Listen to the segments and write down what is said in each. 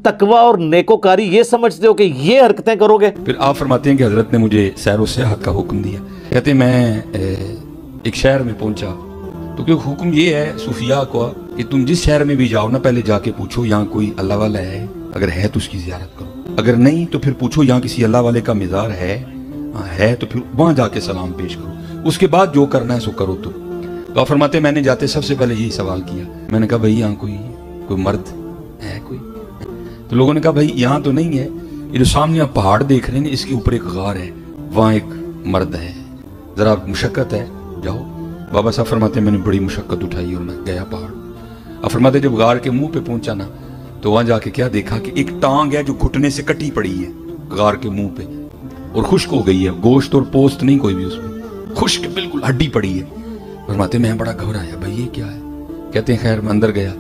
تقوی اور نیکوکاری یہ سمجھتے ہو کہ یہ حرکتیں کرو گے؟ پھر آپ فرماتے ہیں کہ حضرت نے مجھے سیر و سیاحت کا حکم دیا. کہتے ہیں میں ایک شہر میں پہنچا تو کیونکہ حکم یہ ہے صوفیاء کو کہ تم جس شہر میں بھی جاؤ نا پہلے جا کے پوچھو یہاں کوئی اللہ والا ہے، اگر ہے تو اس کی زیارت کرو، اگر نہیں تو پھر پوچھو یہاں کسی اللہ والے کا مزار ہے تو پھر وہاں جا کے سلام پیش کرو، اس کے بعد جو کرنا ہے سو کرو. تو آپ فرماتے ہیں میں نے جاتے سب سے پہلے یہی سوال کیا. میں نے کہا بھائی یہاں کوئی مرد ہے کوئی؟ تو لوگوں نے کہا بھائی یہاں تو نہیں ہے، یہ جو سامنے آپ پہاڑ دیکھ رہے ہیں اس کے اوپر ایک غار ہے، وہاں ایک مرد ہے، ذرا مشقت ہے جاؤ. بابا صاحب فرماتے ہیں میں نے بڑی مشقت اٹھائی اور میں گیا پہاڑ. اب فرماتے جب غار کے منہ پہ پہنچا نا تو وہاں جا کے کیا دیکھا کہ ایک ٹانگ ہے جو گھٹنے سے کٹی پڑی ہے غار کے منہ پہ اور خشک ہو گئی ہے، گوشت اور پوست نہیں کوئی بھی اس میں، خشک بالکل ہڈی پڑی ہے. فرماتے میں بڑا گھبرایا بھائی یہ کیا ہے. کہتے ہیں خیر میں اندر گیا،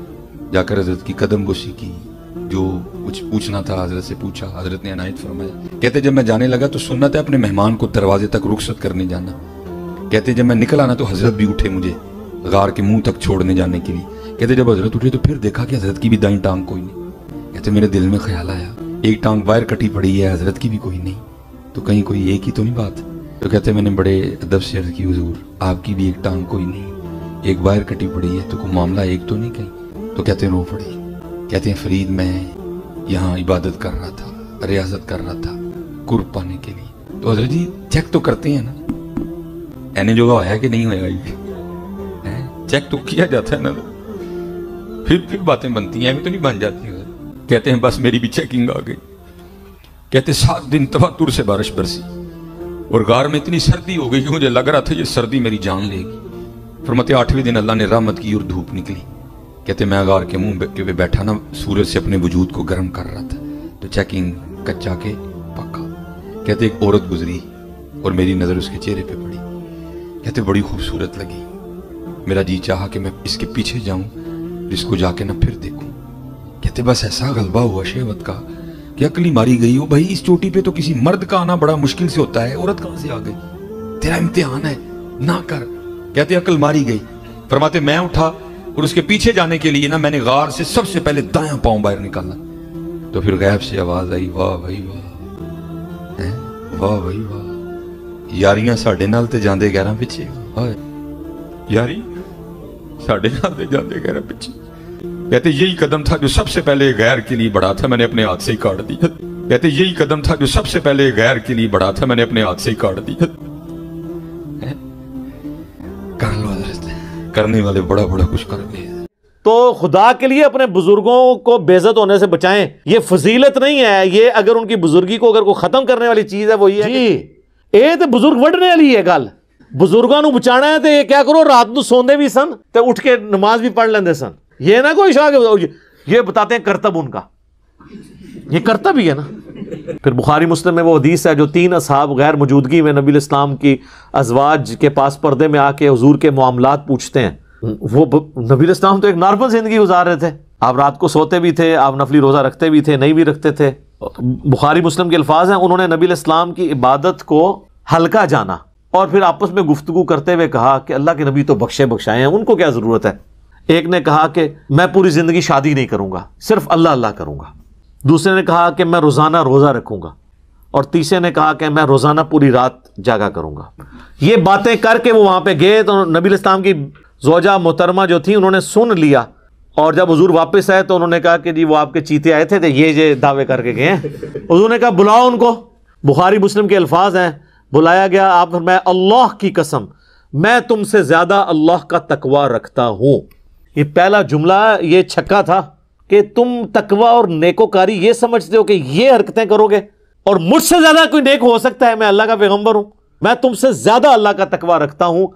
جا کر حضرت کی قدم بوسی کی، جو کچھ پوچھنا تھا حضرت سے پوچھا، حضرت نے عنایت فرمایا. کہتے جب میں جانے لگا تو سنت ہے اپنے مہمان کو دروازے تک رخصت کرنے جانا. کہتے جب میں نکل آنا تو حضرت بھی اٹھے مجھے غار کے منہ تک چھوڑنے جانے کے لیے. کہتے جب حضرت اٹھے تو پھر دیکھا کہ حضرت کی بھی دائیں ٹانگ کوئی نہیں. کہتے میرے دل میں خیال آیا ایک ٹانگ باہر کٹی پڑی ہے حضرت کی بھی کوئی نہیں، تو کہیں کوئی ایک ہی تو نہیں بات. تو کہتے ہیں میں نے بڑے ادب سے عرض کی حضور آپ کی بھی ایک ٹانگ کوئی نہیں، ایک باہر کٹی پڑی ہے تو کوئی معاملہ ایک تو نہیں کہیں. تو کہتے ہیں رو پڑی. کہتے ہیں فرید میں یہاں عبادت کر رہا تھا، ریاضت کر رہا تھا قرب پانے کے لیے. تو حضرت جی چیک تو کرتے ہیں نا اینے جو ہوا کہ نہیں ہوئے گا، چیک تو کیا جاتا ہے نا، پھر باتیں بنتی ہیں ابھی تو نہیں بن جاتی. کہتے ہیں بس میری بھی چیکنگ آ گئی. کہتے 7 دن تواتر سے بارش برسی اور غار میں اتنی سردی ہو گئی کہ مجھے لگ رہا تھا یہ سردی میری جان لے گی. فرماتے 8ویں دن اللہ نے رحمت کی اور دھوپ نکلی. کہتے میں غار کے منہ پہ بیٹھا نا سورج سے اپنے وجود کو گرم کر رہا تھا تو چیکنگ کچا کے پکا. کہتے ایک عورت گزری اور میری نظر اس کے چہرے پہ پڑی. کہتے بڑی خوبصورت لگی، میرا جی چاہا کہ میں اس کے پیچھے جاؤں جس کو جا کے نہ پھر دیکھوں. کہتے بس ایسا غلبہ ہوا شہوت کا کہ عقل ہی ماری گئی. ہو بھائی اس چوٹی پہ تو کسی مرد کا آنا بڑا مشکل سے ہوتا ہے، عورت کہاں سے آ گئی؟ تیرا امتحان ہے نہ کر. کہتے عقل ماری گئی. فرماتے میں اٹھا اور اس کے پیچھے جانے کے لیے نا میں نے غار سے سب سے پہلے دایاں پاؤں باہر نکالا. تو پھر غیب سے آواز آئی واہ بھائی واہ، واہ بھائی واہ، یاریاں ساڈے نال تے جاندے غیراں پیچھے، یاری ساڈے نال تے جاندے غیراں پیچھے. کہتے یہی قدم تھا جو سب سے پہلے غیر کے لیے بڑھا تھا، میں نے اپنے ہاتھ سے ہی کاٹ دیا. کہتے یہی قدم تھا جو سب سے پہلے غیر کے لیے بڑھا تھا، میں نے اپنے ہاتھ سے ہی کاٹ دیا. کرنے والے بڑا بڑا کچھ کر گئے. تو خدا کے لیے اپنے بزرگوں کو بے عزت ہونے سے بچائیں. یہ فضیلت نہیں ہے، یہ اگر ان کی بزرگی کو اگر کوئی ختم کرنے والی چیز ہے وہ یہ جی اے تے بزرگ وڈنے والی ہے گل. بزرگاں نو بچانا ہے تے یہ کیا کرو رات نو سوندے بھی سن تے اٹھ کے نماز بھی پڑھ لیندے سن. یہ نہ کوئی شاہ یہ بتاتے ہیں کرتب ان کا، یہ کرتب ہی ہے نا. پھر بخاری مسلم میں وہ حدیث ہے جو 3 اصحاب غیر موجودگی میں نبی الاسلام کی ازواج کے پاس پردے میں آ کے حضور کے معاملات پوچھتے ہیں. وہ نبی الاسلام تو ایک نارمل زندگی گزار رہے تھے، آپ رات کو سوتے بھی تھے، آپ نفلی روزہ رکھتے بھی تھے، نہیں بھی رکھتے تھے. بخاری مسلم کے الفاظ ہیں انہوں نے نبی الاسلام کی عبادت کو ہلکا جانا اور پھر آپس میں گفتگو کرتے ہوئے کہا کہ اللہ کے نبی تو بخشے بخشائے ہیں، ان کو کیا ضرورت ہے. ایک نے کہا کہ میں پوری زندگی شادی نہیں کروں گا، صرف اللہ اللہ کروں گا. دوسرے نے کہا کہ میں روزانہ روزہ رکھوں گا، اور تیسرے نے کہا کہ میں روزانہ پوری رات جاگا کروں گا. یہ باتیں کر کے وہ وہاں پہ گئے تو نبی الاسلام کی زوجہ محترمہ جو تھی انہوں نے سن لیا، اور جب حضور واپس آئے تو انہوں نے کہا کہ جی وہ آپ کے چیتے آئے تھے یہ دعوے کر کے گئے ہیں. حضور نے کہا بلاؤ ان کو. بخاری مسلم کے الفاظ ہیں بلایا گیا. آپ فرمایا اللہ کی قسم میں تم سے زیادہ اللہ کا تقوی رکھتا ہوں. یہ پہلا جملہ یہ چھکا تھا کہ تم تقوی اور نیکوکاری یہ سمجھتے ہو کہ یہ حرکتیں کرو گے اور مجھ سے زیادہ کوئی نیک ہو سکتا ہے؟ میں اللہ کا پیغمبر ہوں، میں تم سے زیادہ اللہ کا تقوی رکھتا ہوں.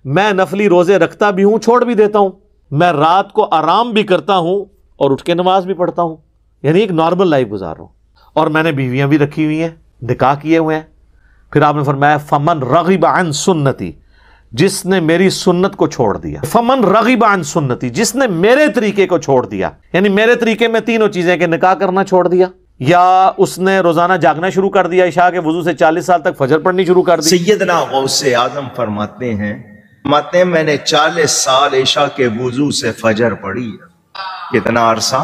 میں نفلی روزے رکھتا بھی ہوں، چھوڑ بھی دیتا ہوں، میں رات کو آرام بھی کرتا ہوں اور اٹھ کے نماز بھی پڑھتا ہوں. یعنی ایک نارمل لائف گزار رہا ہوں. اور میں نے بیویاں بھی رکھی ہوئی ہیں، نکاح کیے ہوئے ہیں. پھر آپ نے فرمایا فمن رغب عن سنتی، جس نے میری سنت کو چھوڑ دیا. فمن رغب عن سنتی، جس نے میرے طریقے کو چھوڑ دیا. یعنی میرے طریقے میں 3 چیزیں کہ نکاح کرنا چھوڑ دیا، یا اس نے روزانہ جاگنا شروع کر دیا، عشاء کے وضو سے 40 سال تک فجر پڑھنی شروع کر دی. سیدنا غوث اعظم فرماتے ہیں میں نے 40 سال عشاء کے وضو سے فجر پڑھی. کتنا عرصہ؟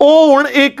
ਉਹ ਹੁਣ ਇੱਕ